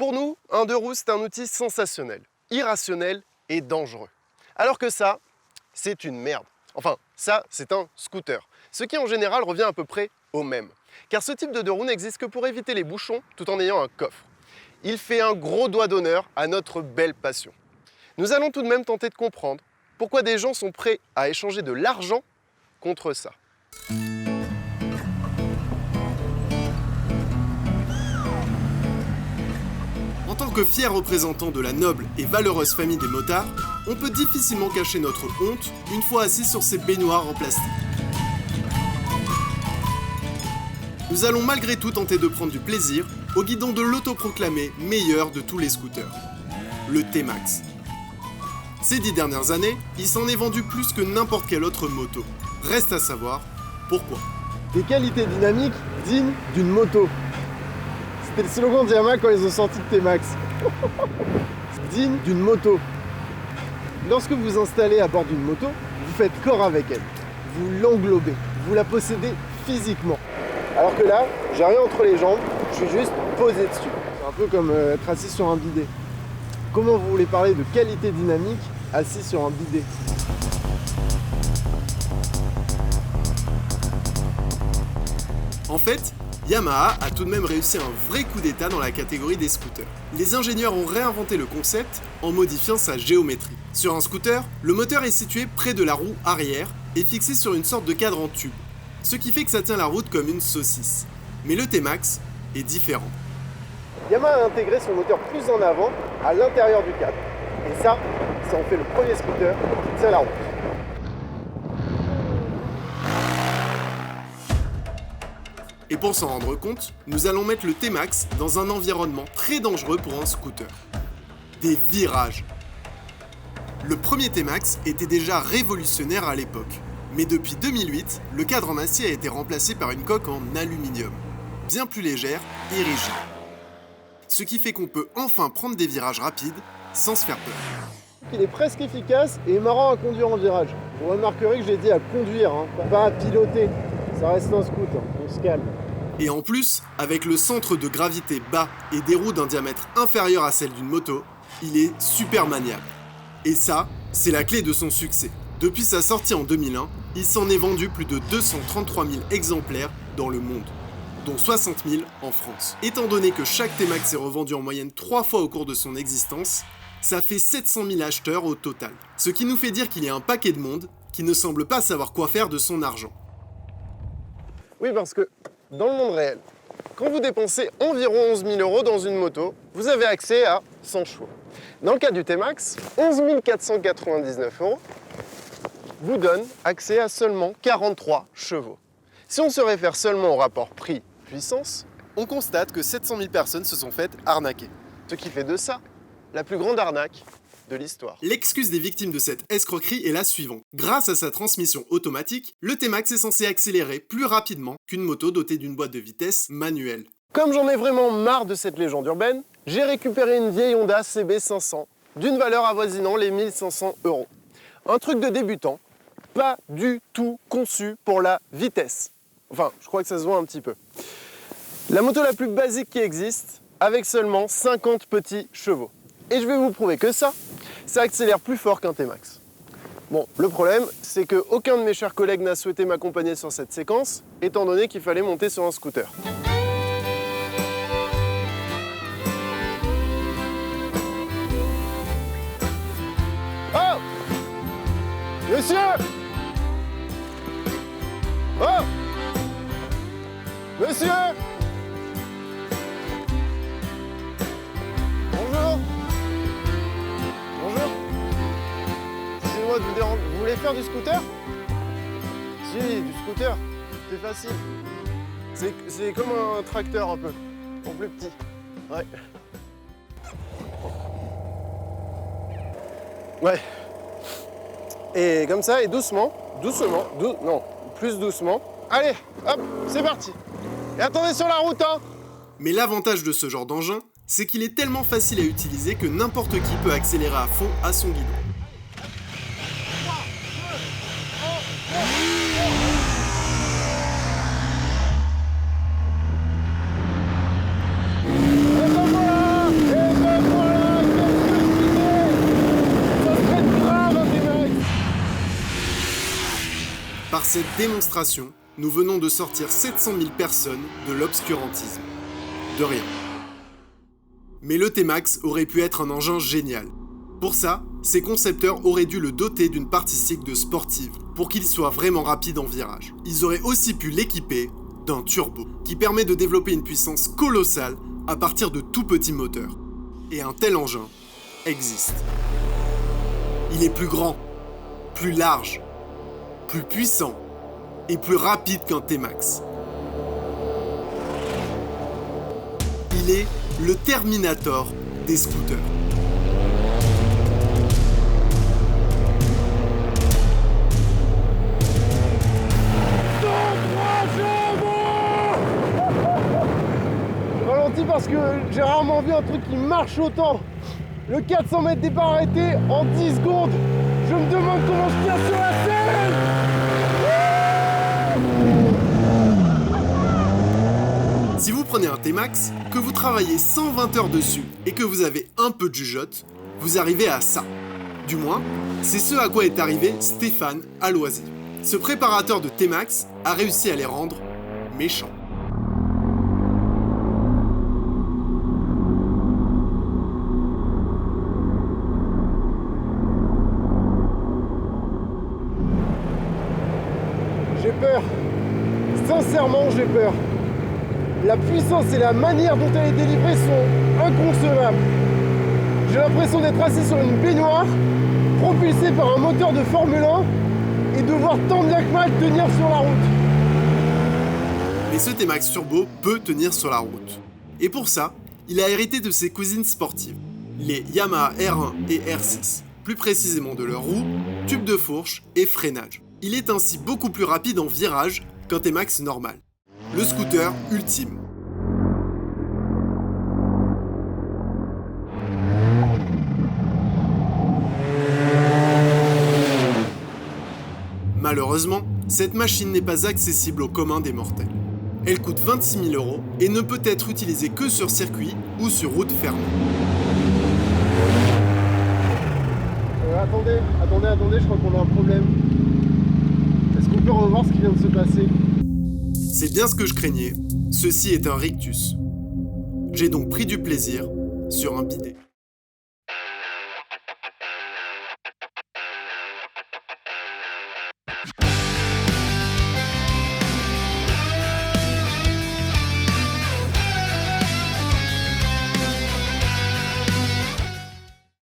Pour nous, un deux roues, c'est un outil sensationnel, irrationnel et dangereux. Alors que ça, c'est une merde. Enfin, ça, c'est un scooter. Ce qui en général revient à peu près au même. Car ce type de deux roues n'existe que pour éviter les bouchons tout en ayant un coffre. Il fait un gros doigt d'honneur à notre belle passion. Nous allons tout de même tenter de comprendre pourquoi des gens sont prêts à échanger de l'argent contre ça. En tant que fier représentant de la noble et valeureuse famille des motards, on peut difficilement cacher notre honte une fois assis sur ces baignoires en plastique. Nous allons malgré tout tenter de prendre du plaisir au guidon de l'autoproclamé meilleur de tous les scooters, le T-Max. Ces 10 dernières années, il s'en est vendu plus que n'importe quelle autre moto. Reste à savoir pourquoi. Des qualités dynamiques dignes d'une moto. C'était le slogan de Yamaha quand ils ont sorti le T-Max. Digne d'une moto. Lorsque vous vous installez à bord d'une moto, vous faites corps avec elle. Vous l'englobez. Vous la possédez physiquement. Alors que là, j'ai rien entre les jambes, je suis juste posé dessus. C'est un peu comme être assis sur un bidet. Comment vous voulez parler de qualité dynamique assis sur un bidet? En fait, Yamaha a tout de même réussi un vrai coup d'état dans la catégorie des scooters. Les ingénieurs ont réinventé le concept en modifiant sa géométrie. Sur un scooter, le moteur est situé près de la roue arrière et fixé sur une sorte de cadre en tube, ce qui fait que ça tient la route comme une saucisse. Mais le T-Max est différent. Yamaha a intégré son moteur plus en avant à l'intérieur du cadre. Et ça en fait le premier scooter qui tient la route. Et pour s'en rendre compte, nous allons mettre le T-Max dans un environnement très dangereux pour un scooter. Des virages. Le premier T-Max était déjà révolutionnaire à l'époque. Mais depuis 2008, le cadre en acier a été remplacé par une coque en aluminium, bien plus légère et rigide. Ce qui fait qu'on peut enfin prendre des virages rapides sans se faire peur. Il est presque efficace et marrant à conduire en virage. Vous remarquerez que j'ai dit à conduire, pas à piloter. Ça reste un scooter, on se calme. Et en plus, avec le centre de gravité bas et des roues d'un diamètre inférieur à celle d'une moto, il est super maniable. Et ça, c'est la clé de son succès. Depuis sa sortie en 2001, il s'en est vendu plus de 233 000 exemplaires dans le monde, dont 60 000 en France. Étant donné que chaque T-Max est revendu en moyenne 3 fois au cours de son existence, ça fait 700 000 acheteurs au total. Ce qui nous fait dire qu'il y a un paquet de monde qui ne semble pas savoir quoi faire de son argent. Oui, parce que dans le monde réel, quand vous dépensez environ 11 000 € dans une moto, vous avez accès à 100 chevaux. Dans le cas du T-Max, 11 499 € vous donne accès à seulement 43 chevaux. Si on se réfère seulement au rapport prix-puissance, on constate que 700 000 personnes se sont faites arnaquer. Ce qui fait de ça la plus grande arnaque de l'histoire. L'excuse des victimes de cette escroquerie est la suivante. Grâce à sa transmission automatique, le T-Max est censé accélérer plus rapidement qu'une moto dotée d'une boîte de vitesse manuelle. Comme j'en ai vraiment marre de cette légende urbaine, j'ai récupéré une vieille Honda CB500 d'une valeur avoisinant les 1500 €. Un truc de débutant, pas du tout conçu pour la vitesse. Enfin, je crois que ça se voit un petit peu. La moto la plus basique qui existe, avec seulement 50 petits chevaux. Et je vais vous prouver que ça accélère plus fort qu'un T-Max. Bon, le problème, c'est qu'aucun de mes chers collègues n'a souhaité m'accompagner sur cette séquence, étant donné qu'il fallait monter sur un scooter. Oh! Monsieur! Oh! Monsieur! Bonjour! Bonjour! Excusez-moi de vous déranger. Vous voulez faire du scooter? Si, du scooter. C'est facile. C'est comme un tracteur un peu. En plus petit. Ouais. Ouais. Et comme ça, et doucement, non, plus doucement. Allez, hop, c'est parti. Et attendez sur la route, hein. Mais l'avantage de ce genre d'engin, c'est qu'il est tellement facile à utiliser que n'importe qui peut accélérer à fond à son guidon. Et Par cette démonstration, nous venons de sortir 700 000 personnes de l'obscurantisme. De rien. Mais le T-Max aurait pu être un engin génial. Pour ça, ses concepteurs auraient dû le doter d'une partie cycle sportive pour qu'il soit vraiment rapide en virage. Ils auraient aussi pu l'équiper d'un turbo qui permet de développer une puissance colossale à partir de tout petits moteurs. Et un tel engin existe. Il est plus grand, plus large, plus puissant et plus rapide qu'un T-Max. Il est le Terminator des scooters. Je ralentis parce que j'ai rarement vu un truc qui marche autant. Le 400 mètres départ arrêté en 10 secondes. Je me demande comment je tiens sur la selle. Si vous prenez un T-Max, que vous travaillez 120 heures dessus et que vous avez un peu de jugeote, vous arrivez à ça. Du moins, c'est ce à quoi est arrivé Stéphane à Loisy. Ce préparateur de T-Max a réussi à les rendre méchants. J'ai peur. Sincèrement, j'ai peur. La puissance et la manière dont elle est délivrée sont inconcevables. J'ai l'impression d'être assis sur une baignoire, propulsé par un moteur de Formule 1 et devoir tant bien que mal tenir sur la route. Mais ce T-Max Turbo peut tenir sur la route. Et pour ça, il a hérité de ses cousines sportives, les Yamaha R1 et R6, plus précisément de leurs roues, tubes de fourche et freinage. Il est ainsi beaucoup plus rapide en virage qu'un T-Max normal. Le scooter ultime. Malheureusement, cette machine n'est pas accessible au commun des mortels. Elle coûte 26 000 € et ne peut être utilisée que sur circuit ou sur route fermée. Attendez, je crois qu'on a un problème. Est-ce qu'on peut revoir ce qui vient de se passer? C'est bien ce que je craignais, ceci est un rictus. J'ai donc pris du plaisir sur un bidet.